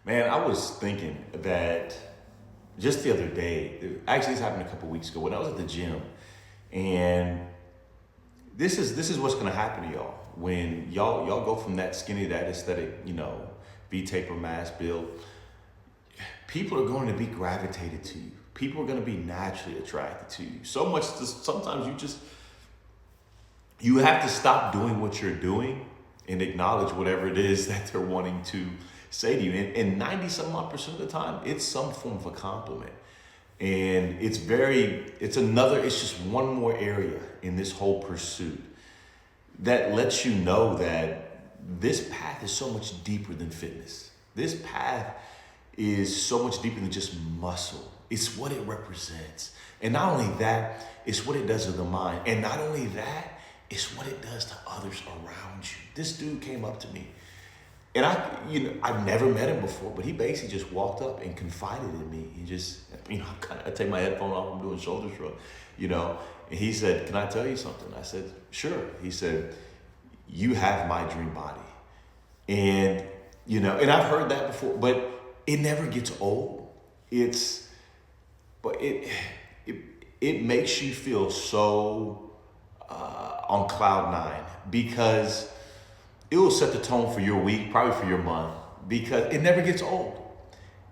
Man, I was thinking that just the other day, actually, this happened a couple weeks ago when I was at the gym, and this is what's gonna happen to y'all when y'all go from that skinny, that aesthetic, V taper mass build. People are going to be gravitated to you. People are going to be naturally attracted to you. So much that sometimes you have to stop doing what you're doing and acknowledge whatever it is that they're wanting to say to you. And 90 some odd percent of the time, it's some form of a compliment. And it's just one more area in this whole pursuit that lets you know that this path is so much deeper than fitness. This path is so much deeper than just muscle. It's what it represents. And not only that, it's what it does to the mind. And not only that, it's what it does to others around you. This dude came up to me, and I've never met him before, but he basically just walked up and confided in me. He just, I take my headphone off, I'm doing shoulder shrug, and he said, "Can I tell you something?" I said, "Sure." He said, "You have my dream body." And, and I've heard that before, but it never gets old. But it makes you feel so on cloud nine, because it will set the tone for your week, probably for your month, because it never gets old.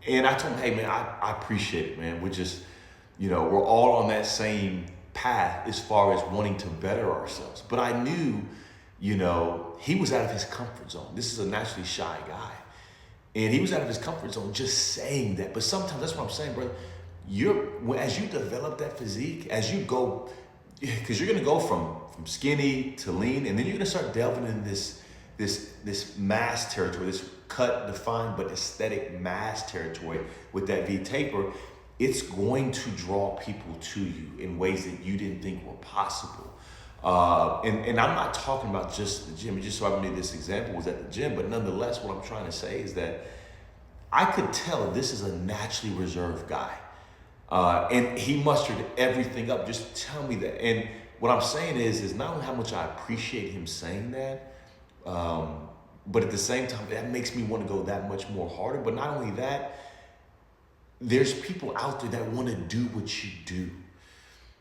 And I told him, "Hey man, I appreciate it, man. We're all on that same path as far as wanting to better ourselves." But I knew, he was out of his comfort zone. This is a naturally shy guy. And he was out of his comfort zone just saying that. But sometimes, that's what I'm saying, brother. As you develop that physique, as you go, because you're gonna go from skinny to lean, and then you're gonna start delving in this mass territory, this cut, defined, but aesthetic mass territory with that V taper. It's going to draw people to you in ways that you didn't think were possible. And I'm not talking about just the gym. Just so I made this example was at the gym, but nonetheless, what I'm trying to say is that I could tell this is a naturally reserved guy. And he mustered everything up. Just tell me that. And what I'm saying is not only how much I appreciate him saying that, but at the same time, that makes me want to go that much more harder. But not only that, there's people out there that want to do what you do.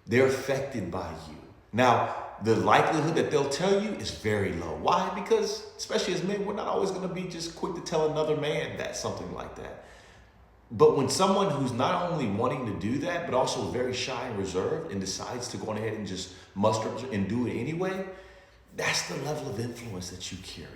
They're affected by you. Now, the likelihood that they'll tell you is very low. Why? Because, especially as men, we're not always going to be just quick to tell another man that something like that. But when someone who's not only wanting to do that, but also very shy and reserved, and decides to go ahead and just muster and do it anyway, that's the level of influence that you carry.